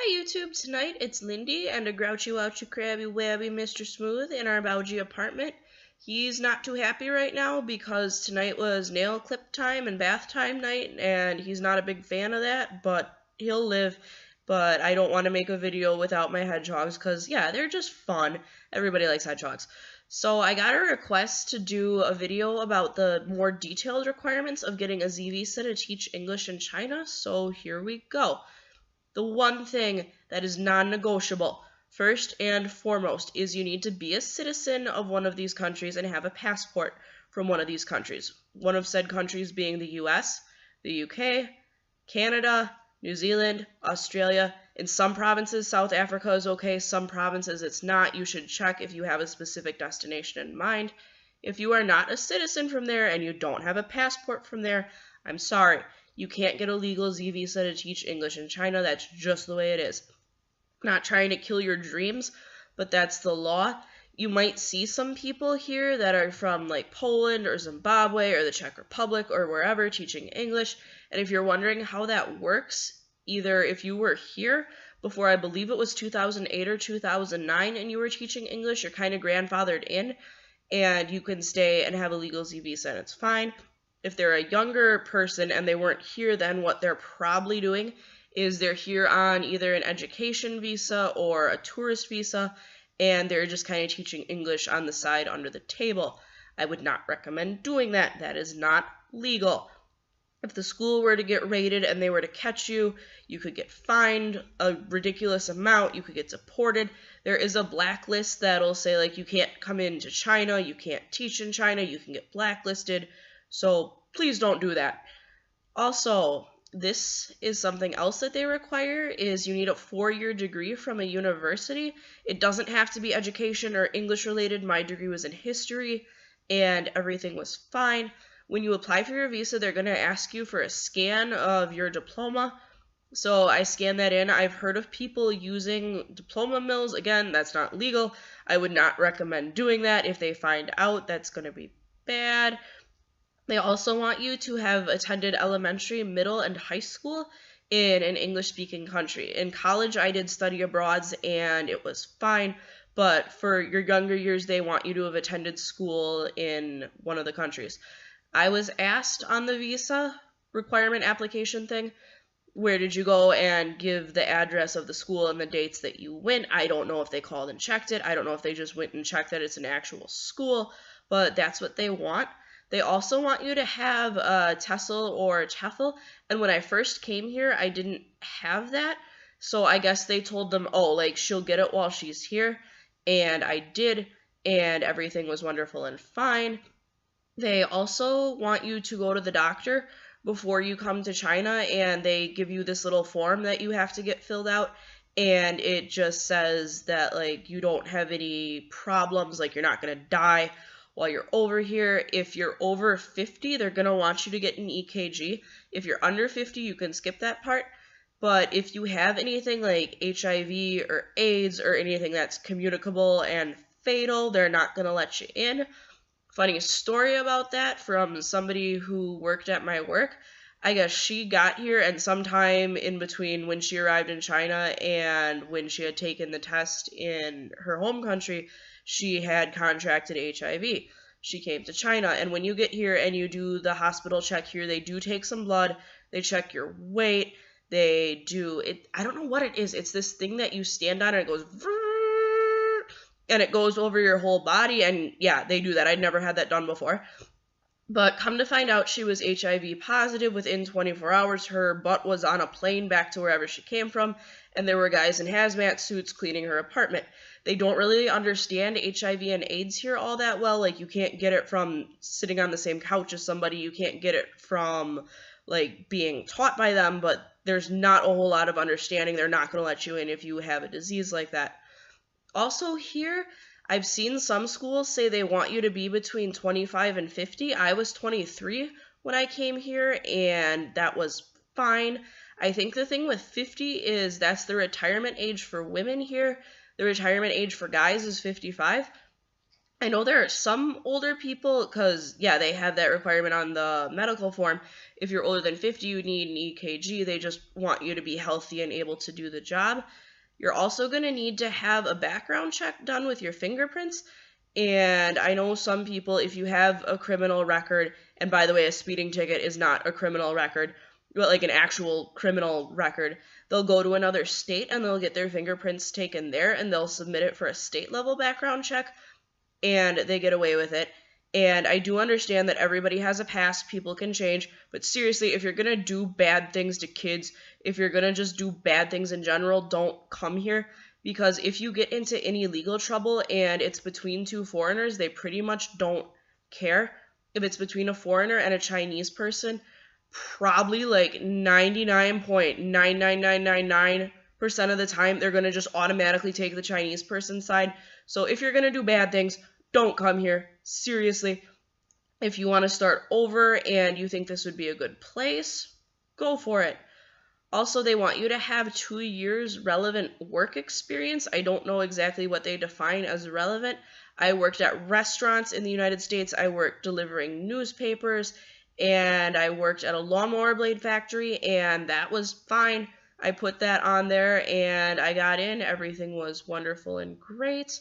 Hi YouTube, tonight it's Lindy and a grouchy wouchy crabby wabby Mr. Smooth in our bougie apartment. He's not too happy right now because tonight was nail clip time and bath time night and he's not a big fan of that, but he'll live. But I don't want to make a video without my hedgehogs because, yeah, they're just fun. Everybody likes hedgehogs. So I got a request to do a video about the more detailed requirements of getting a Z visa to teach English in China, so here we go. The one thing that is non-negotiable, first and foremost, is you need to be a citizen of one of these countries and have a passport from one of these countries. One of said countries being the US, the UK, Canada, New Zealand, Australia. In some provinces, South Africa is okay. Some provinces it's not. You should check if you have a specific destination in mind. If you are not a citizen from there and you don't have a passport from there, I'm sorry. You can't get a legal Z visa to teach English in China. That's just the way it is. Not trying to kill your dreams, but that's the law. You might see some people here that are from like Poland or Zimbabwe or the Czech Republic or wherever teaching English. And if you're wondering how that works, either if you were here before, I believe it was 2008 or 2009, and you were teaching English, you're kind of grandfathered in, and you can stay and have a legal Z visa, and it's fine. If they're a younger person and they weren't here, then what they're probably doing is they're here on either an education visa or a tourist visa, and they're just kind of teaching English on the side under the table. I would not recommend doing that. That is not legal. If the school were to get raided and they were to catch you, you could get fined a ridiculous amount. You could get deported. There is a blacklist that'll say, like, you can't come into China, you can't teach in China, you can get blacklisted. So please don't do that. Also, this is something else that they require, is you need a 4-year degree from a university. It doesn't have to be education or English related. My degree was in history and everything was fine. When you apply for your visa, they're going to ask you for a scan of your diploma. So I scanned that in. I've heard of people using diploma mills. Again, that's not legal. I would not recommend doing that. If they find out, that's going to be bad. They also want you to have attended elementary, middle, and high school in an English-speaking country. In college, I did study abroads, and it was fine. But for your younger years, they want you to have attended school in one of the countries. I was asked on the visa requirement application thing, where did you go, and give the address of the school and the dates that you went. I don't know if they called and checked it. I don't know if they just went and checked that it's an actual school, but that's what they want. They also want you to have a TESOL or a TEFL, and when I first came here, I didn't have that, so I guess they told them, oh, like, she'll get it while she's here, and I did, and everything was wonderful and fine. They also want you to go to the doctor before you come to China, and they give you this little form that you have to get filled out, and it just says that, like, you don't have any problems, like, you're not going to die while you're over here. If you're over 50, they're going to want you to get an EKG. If you're under 50, you can skip that part. But if you have anything like HIV or AIDS or anything that's communicable and fatal, they're not going to let you in. Funny story about that from somebody who worked at my work. I guess she got here, and sometime in between when she arrived in China and when she had taken the test in her home country, she had contracted HIV. She came to China, and when you get here and you do the hospital check here, they do take some blood, they check your weight, they do it. I don't know what it is. It's this thing that you stand on and it goes and it goes over your whole body, and yeah, they do that. I'd never had that done before. But come to find out, she was HIV positive within 24 hours. Her butt was on a plane back to wherever she came from, and there were guys in hazmat suits cleaning her apartment. They don't really understand HIV and AIDS here all that well. Like, you can't get it from sitting on the same couch as somebody. You can't get it from, like, being taught by them, but there's not a whole lot of understanding. They're not going to let you in if you have a disease like that. Also here, I've seen some schools say they want you to be between 25 and 50. I was 23 when I came here, and that was fine. I think the thing with 50 is that's the retirement age for women here. The retirement age for guys is 55. I know there are some older people, because, yeah, they have that requirement on the medical form. If you're older than 50, you need an EKG. They just want you to be healthy and able to do the job. You're also going to need to have a background check done with your fingerprints. And I know some people, if you have a criminal record, and by the way, a speeding ticket is not a criminal record, but like an actual criminal record, they'll go to another state and they'll get their fingerprints taken there and they'll submit it for a state level background check, and they get away with it. And I do understand that everybody has a past, people can change, but seriously, if you're going to do bad things to kids, if you're going to just do bad things in general, don't come here. Because if you get into any legal trouble and it's between two foreigners, they pretty much don't care. If it's between a foreigner and a Chinese person, probably like 99.99999% of the time, they're going to just automatically take the Chinese person's side. So if you're going to do bad things, don't come here. Seriously. If you want to start over and you think this would be a good place, go for it. Also, they want you to have 2 years relevant work experience. I don't know exactly what they define as relevant. I worked at restaurants in the United States. I worked delivering newspapers, and I worked at a lawnmower blade factory, and that was fine. I put that on there, and I got in. Everything was wonderful and great.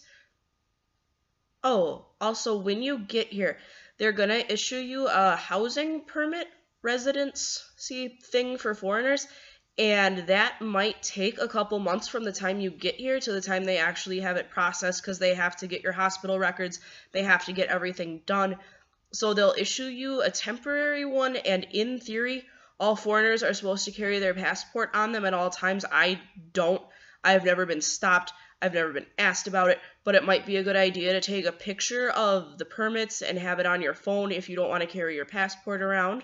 Oh, also, when you get here, they're going to issue you a housing permit residency thing for foreigners, and that might take a couple months from the time you get here to the time they actually have it processed, because they have to get your hospital records, they have to get everything done. So they'll issue you a temporary one, and in theory, all foreigners are supposed to carry their passport on them at all times. I don't. I've never been stopped. I've never been asked about it, but it might be a good idea to take a picture of the permits and have it on your phone if you don't want to carry your passport around.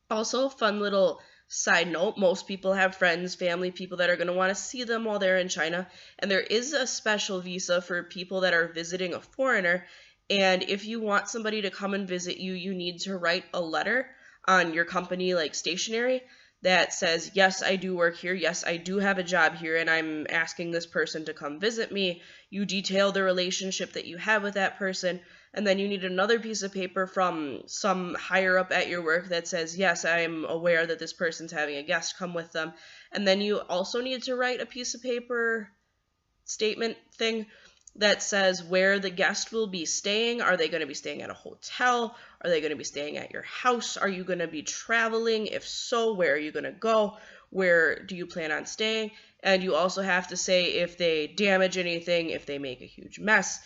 Also, fun little side note, most people have friends, family, people that are going to want to see them while they're in China, and there is a special visa for people that are visiting a foreigner, and if you want somebody to come and visit you, you need to write a letter on your company, like stationery, that says, yes, I do work here, yes, I do have a job here, and I'm asking this person to come visit me. You detail the relationship that you have with that person, and then you need another piece of paper from some higher up at your work that says, yes, I'm aware that this person's having a guest come with them. And then you also need to write a piece of paper statement thing that says where the guest will be staying. Are they going to be staying at a hotel? Are they going to be staying at your house? Are you going to be traveling? If so, where are you going to go? Where do you plan on staying? And you also have to say if they damage anything, if they make a huge mess,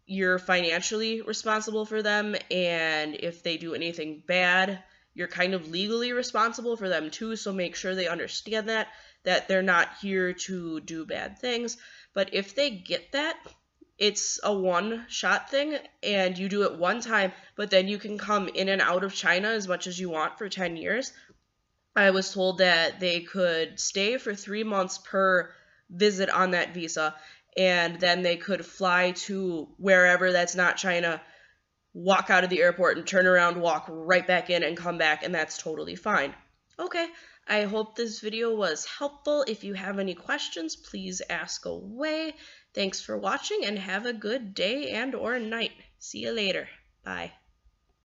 you're financially responsible for them, and if they do anything bad, you're kind of legally responsible for them too, so make sure they understand that they're not here to do bad things. But if they get that, it's a one-shot thing, and you do it one time, but then you can come in and out of China as much as you want for 10 years. I was told that they could stay for 3 months per visit on that visa, and then they could fly to wherever that's not China, walk out of the airport and turn around, walk right back in and come back, and that's totally fine. Okay, I hope this video was helpful. If you have any questions, please ask away. Thanks for watching, and have a good day and or night. See you later. Bye.